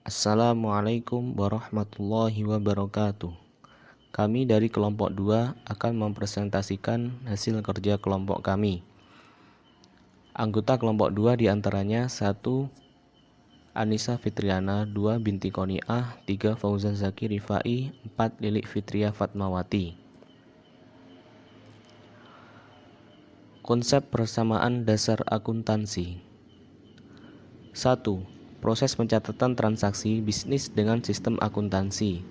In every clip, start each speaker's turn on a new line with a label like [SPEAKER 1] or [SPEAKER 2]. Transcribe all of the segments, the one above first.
[SPEAKER 1] Assalamualaikum warahmatullahi wabarakatuh. Kami dari kelompok 2 akan mempresentasikan hasil kerja kelompok kami. Anggota kelompok 2 diantaranya 1. Anissa Fitriana, 2. Binti Qoniah, 3. Fauzan Zaki Rifai, 4. Lilik Fitria Fatmawati. Konsep persamaan dasar akuntansi. 1. Proses pencatatan transaksi bisnis dengan sistem akuntansi.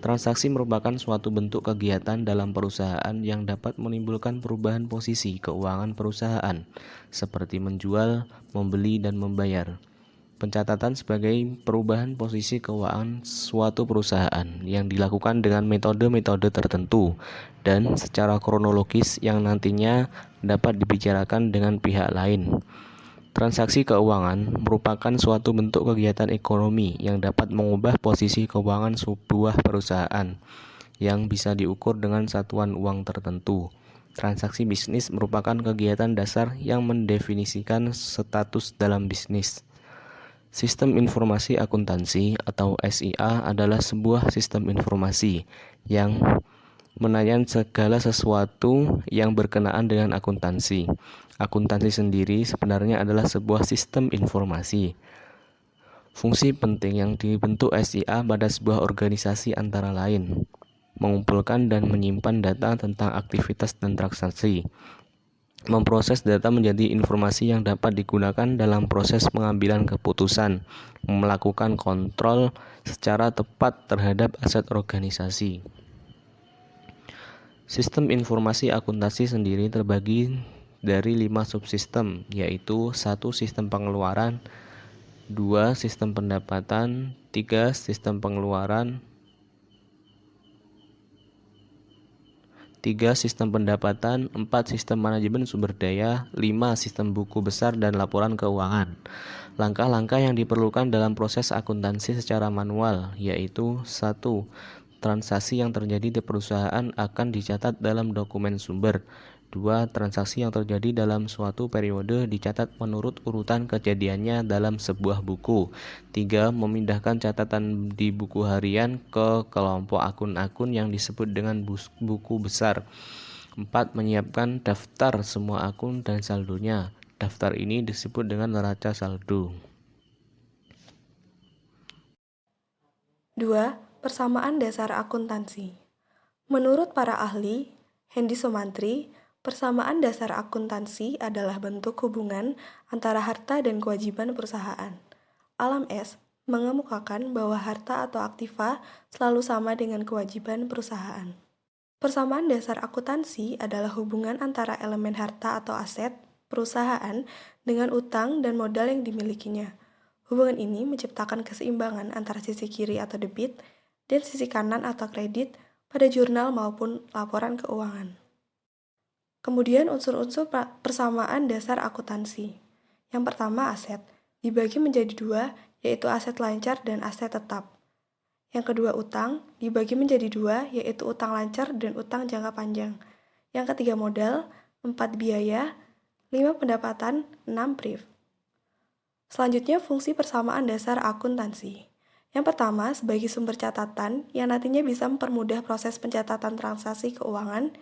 [SPEAKER 1] Transaksi merupakan suatu bentuk kegiatan dalam perusahaan yang dapat menimbulkan perubahan posisi keuangan perusahaan, seperti menjual, membeli, dan membayar. Pencatatan sebagai perubahan posisi keuangan suatu perusahaan yang dilakukan dengan metode-metode tertentu dan secara kronologis yang nantinya dapat dibicarakan dengan pihak lain. Transaksi keuangan merupakan suatu bentuk kegiatan ekonomi yang dapat mengubah posisi keuangan sebuah perusahaan yang bisa diukur dengan satuan uang tertentu. Transaksi bisnis merupakan kegiatan dasar yang mendefinisikan status dalam bisnis. Sistem informasi akuntansi atau SIA adalah sebuah sistem informasi yang menanyakan segala sesuatu yang berkenaan dengan akuntansi. Akuntansi sendiri sebenarnya adalah sebuah sistem informasi. Fungsi penting yang dibentuk SIA pada sebuah organisasi antara lain mengumpulkan dan menyimpan data tentang aktivitas dan transaksi, memproses data menjadi informasi yang dapat digunakan dalam proses pengambilan keputusan, melakukan kontrol secara tepat terhadap aset organisasi. Sistem informasi akuntansi sendiri terbagi dari 5 subsistem, yaitu 1. Sistem pengeluaran, 2. Sistem pendapatan, 3. Sistem pengeluaran, 4. Sistem manajemen sumber daya, 5. Sistem buku besar dan laporan keuangan. Langkah-langkah yang diperlukan dalam proses akuntansi secara manual, yaitu 1. Transaksi yang terjadi di perusahaan akan dicatat dalam dokumen sumber. 2. Transaksi yang terjadi dalam suatu periode dicatat menurut urutan kejadiannya dalam sebuah buku. 3. Memindahkan catatan di buku harian ke kelompok akun-akun yang disebut dengan buku besar. 4. Menyiapkan daftar semua akun dan saldonya. Daftar ini disebut dengan neraca saldo.
[SPEAKER 2] 2. Persamaan dasar akuntansi. Menurut para ahli, Hendy Sumantri, persamaan dasar akuntansi adalah bentuk hubungan antara harta dan kewajiban perusahaan. Alam S. mengemukakan bahwa harta atau aktiva selalu sama dengan kewajiban perusahaan. Persamaan dasar akuntansi adalah hubungan antara elemen harta atau aset perusahaan dengan utang dan modal yang dimilikinya. Hubungan ini menciptakan keseimbangan antara sisi kiri atau debit dan sisi kanan atau kredit pada jurnal maupun laporan keuangan. Kemudian unsur-unsur persamaan dasar akuntansi. Yang pertama, aset dibagi menjadi 2, yaitu aset lancar dan aset tetap. Yang kedua, utang dibagi menjadi 2, yaitu utang lancar dan utang jangka panjang. Yang ketiga, modal, 4 biaya, 5 pendapatan, 6 priv. Selanjutnya, fungsi persamaan dasar akuntansi. Yang pertama, sebagai sumber catatan yang nantinya bisa mempermudah proses pencatatan transaksi keuangan.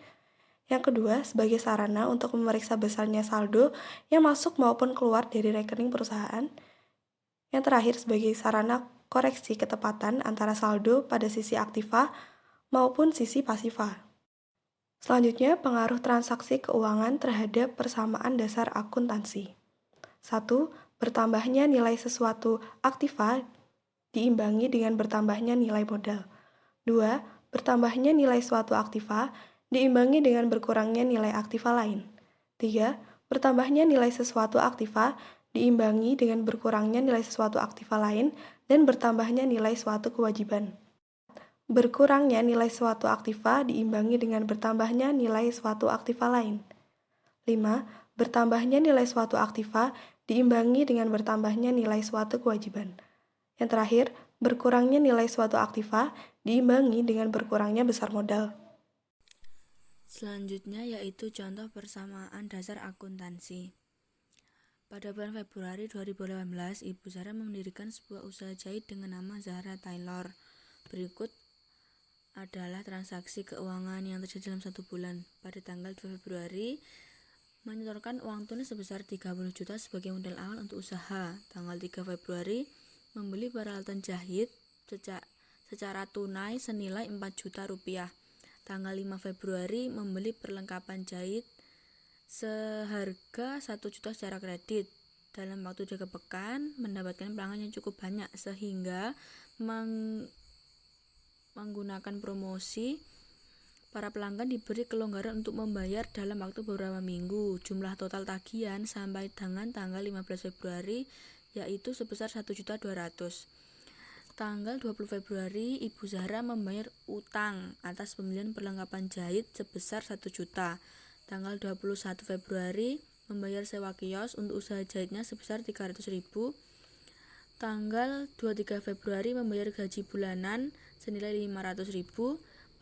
[SPEAKER 2] Yang kedua, sebagai sarana untuk memeriksa besarnya saldo yang masuk maupun keluar dari rekening perusahaan. Yang terakhir, sebagai sarana koreksi ketepatan antara saldo pada sisi aktiva maupun sisi pasiva. Selanjutnya, pengaruh transaksi keuangan terhadap persamaan dasar akuntansi. 1. Bertambahnya nilai sesuatu aktiva diimbangi dengan bertambahnya nilai modal. 2. Bertambahnya nilai suatu aktiva diimbangi dengan berkurangnya nilai aktiva lain. 3. Bertambahnya nilai sesuatu aktiva diimbangi dengan berkurangnya nilai sesuatu aktiva lain dan bertambahnya nilai suatu kewajiban. Berkurangnya nilai suatu aktiva diimbangi dengan bertambahnya nilai suatu aktiva lain. 5. Bertambahnya nilai suatu aktiva diimbangi dengan bertambahnya nilai suatu kewajiban. Yang terakhir, berkurangnya nilai suatu aktiva diimbangi dengan berkurangnya besar modal.
[SPEAKER 3] Selanjutnya yaitu contoh persamaan dasar akuntansi. Pada bulan Februari 2018, Ibu Zahra mendirikan sebuah usaha jahit dengan nama Zahra Tailor. Berikut adalah transaksi keuangan yang terjadi dalam 1 bulan. Pada tanggal 2 Februari, menyetorkan uang tunai sebesar 30 juta sebagai modal awal untuk usaha. Tanggal 3 Februari, membeli peralatan jahit secara tunai senilai 4 juta rupiah. Tanggal 5 Februari, membeli perlengkapan jahit seharga 1 juta secara kredit. Dalam waktu 3 pekan, mendapatkan pelanggan yang cukup banyak sehingga menggunakan promosi, para pelanggan diberi kelonggaran untuk membayar dalam waktu beberapa minggu. Jumlah total tagihan sampai dengan tanggal 15 Februari yaitu sebesar 1.200.000. Tanggal 20 Februari, Ibu Zahra membayar utang atas pembelian perlengkapan jahit sebesar 1 juta. Tanggal 21 Februari, membayar sewa kios untuk usaha jahitnya sebesar 300.000. Tanggal 23 Februari, membayar gaji bulanan senilai 500.000.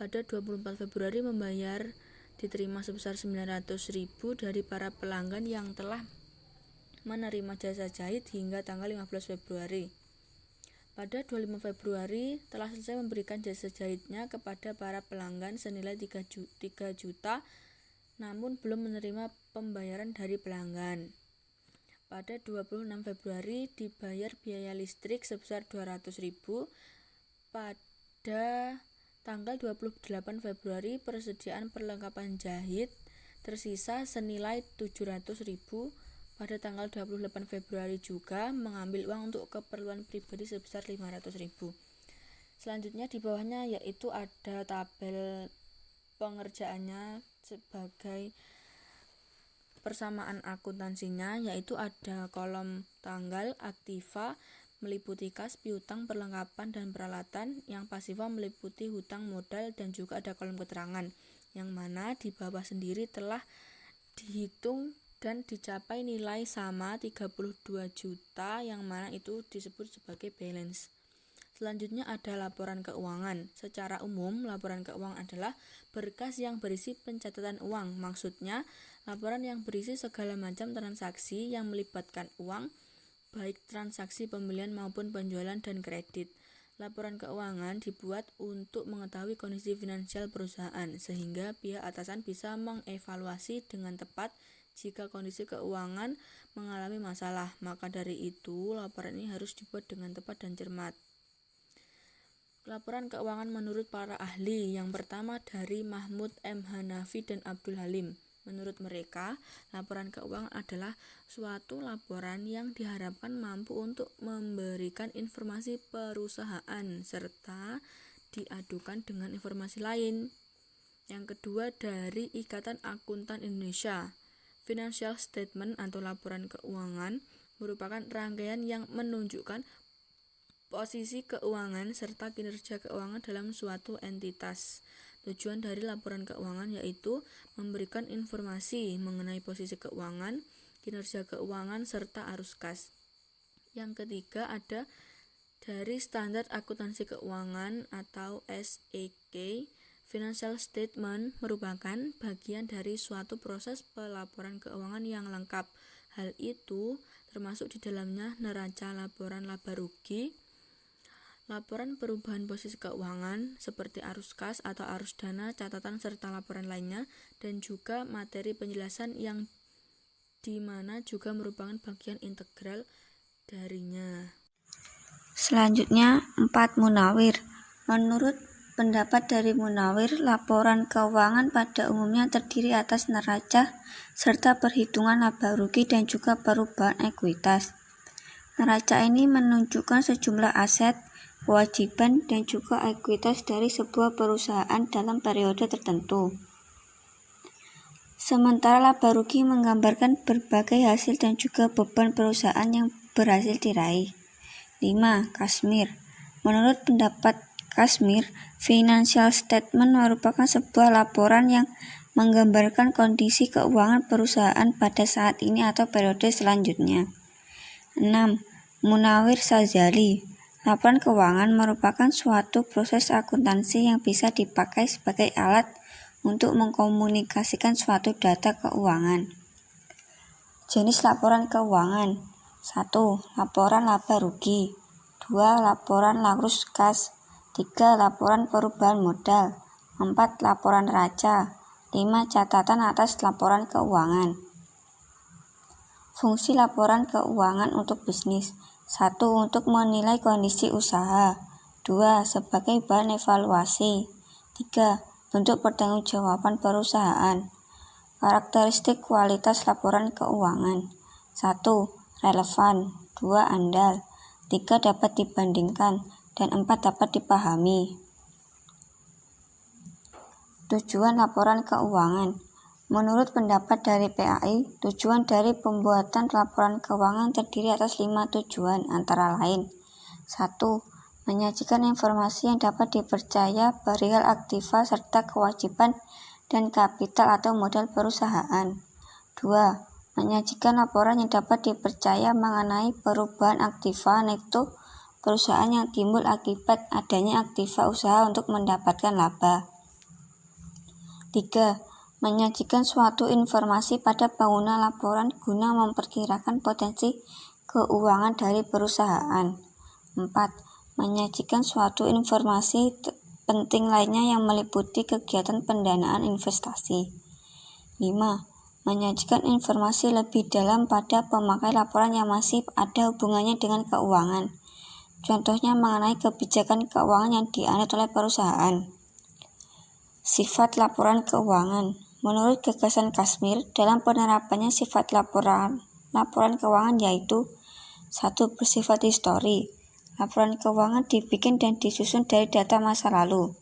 [SPEAKER 3] Pada 24 Februari, membayar diterima sebesar 900.000 dari para pelanggan yang telah menerima jasa jahit hingga tanggal 15 Februari. Pada 25 Februari, telah selesai memberikan jasa jahitnya kepada para pelanggan senilai 3 juta, namun belum menerima pembayaran dari pelanggan. Pada 26 Februari, dibayar biaya listrik sebesar 200.000. Pada tanggal 28 Februari, persediaan perlengkapan jahit tersisa senilai 700.000. Pada tanggal 28 Februari juga mengambil uang untuk keperluan pribadi sebesar 500.000. Selanjutnya di bawahnya yaitu ada tabel pengerjaannya sebagai persamaan akuntansinya, yaitu ada kolom tanggal aktiva meliputi kas, piutang, perlengkapan dan peralatan, yang pasiva meliputi hutang modal, dan juga ada kolom keterangan yang mana di bawah sendiri telah dihitung dan dicapai nilai sama 32 juta yang mana itu disebut sebagai balance. Selanjutnya ada laporan keuangan. Secara umum, laporan keuangan adalah berkas yang berisi pencatatan uang. Maksudnya, laporan yang berisi segala macam transaksi yang melibatkan uang, baik transaksi pembelian maupun penjualan dan kredit. Laporan keuangan dibuat untuk mengetahui kondisi finansial perusahaan, sehingga pihak atasan bisa mengevaluasi dengan tepat jika kondisi keuangan mengalami masalah. Maka dari itu, laporan ini harus dibuat dengan tepat dan cermat. Laporan keuangan menurut para ahli. Yang pertama dari Mahmud M. Hanafi dan Abdul Halim. Menurut mereka, laporan keuangan adalah suatu laporan yang diharapkan mampu untuk memberikan informasi perusahaan serta diadukan dengan informasi lain. Yang kedua dari Ikatan Akuntan Indonesia. Financial statement atau laporan keuangan merupakan rangkaian yang menunjukkan posisi keuangan serta kinerja keuangan dalam suatu entitas. Tujuan dari laporan keuangan yaitu memberikan informasi mengenai posisi keuangan, kinerja keuangan, serta arus kas. Yang ketiga ada dari Standar Akuntansi Keuangan atau SEK. Financial statement merupakan bagian dari suatu proses pelaporan keuangan yang lengkap. Hal itu termasuk di dalamnya neraca laporan laba rugi, laporan perubahan posisi keuangan seperti arus kas atau arus dana, catatan serta laporan lainnya, dan juga materi penjelasan yang dimana juga merupakan bagian integral darinya.
[SPEAKER 4] Selanjutnya 4 Munawir. Menurut pendapat dari Munawir, laporan keuangan pada umumnya terdiri atas neraca serta perhitungan laba rugi dan juga perubahan ekuitas. Neraca ini menunjukkan sejumlah aset, kewajiban, dan juga ekuitas dari sebuah perusahaan dalam periode tertentu. Sementara laba rugi menggambarkan berbagai hasil dan juga beban perusahaan yang berhasil diraih. 5. Kashmir. Menurut pendapat Kashmir, financial statement merupakan sebuah laporan yang menggambarkan kondisi keuangan perusahaan pada saat ini atau periode selanjutnya. 6. Munawir Sazali. Laporan keuangan merupakan suatu proses akuntansi yang bisa dipakai sebagai alat untuk mengkomunikasikan suatu data keuangan. Jenis laporan keuangan. 1. Laporan laba rugi. 2. Laporan larus kas. 3. Laporan perubahan modal. 4. Laporan raca. 5. Catatan atas laporan keuangan. Fungsi laporan keuangan untuk bisnis. 1. Untuk menilai kondisi usaha. 2. Sebagai bahan evaluasi. 3. Bentuk pertanggungjawaban perusahaan. Karakteristik kualitas laporan keuangan. 1. Relevan. 2. Andal. 3. Dapat dibandingkan. Dan 4. Dapat dipahami. Tujuan laporan keuangan. Menurut pendapat dari PAI, tujuan dari pembuatan laporan keuangan terdiri atas 5 tujuan, antara lain 1. Menyajikan informasi yang dapat dipercaya perihal aktiva serta kewajiban dan kapital atau modal perusahaan. 2. Menyajikan laporan yang dapat dipercaya mengenai perubahan aktiva neto perusahaan yang timbul akibat adanya aktiva usaha untuk mendapatkan laba. 3. Menyajikan suatu informasi pada pengguna laporan guna memperkirakan potensi keuangan dari perusahaan. 4. Menyajikan suatu informasi penting lainnya yang meliputi kegiatan pendanaan investasi. 5. Menyajikan informasi lebih dalam pada pemakai laporan yang masih ada hubungannya dengan keuangan. Contohnya mengenai kebijakan keuangan yang dianut oleh perusahaan. Sifat laporan keuangan. Menurut gagasan Kashmir, dalam penerapannya sifat laporan keuangan yaitu 1. Bersifat histori. Laporan keuangan dibikin dan disusun dari data masa lalu.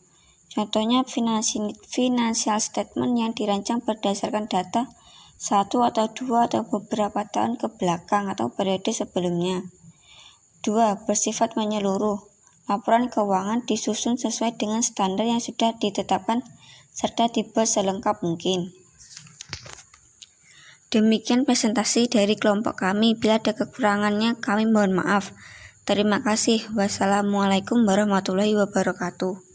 [SPEAKER 4] Contohnya financial statement yang dirancang berdasarkan data 1 atau 2 atau beberapa tahun ke belakang atau periode sebelumnya. 2. Bersifat menyeluruh. Laporan keuangan disusun sesuai dengan standar yang sudah ditetapkan serta dibuat selengkap mungkin. Demikian presentasi dari kelompok kami. Bila ada kekurangannya, kami mohon maaf. Terima kasih. Wassalamualaikum warahmatullahi wabarakatuh.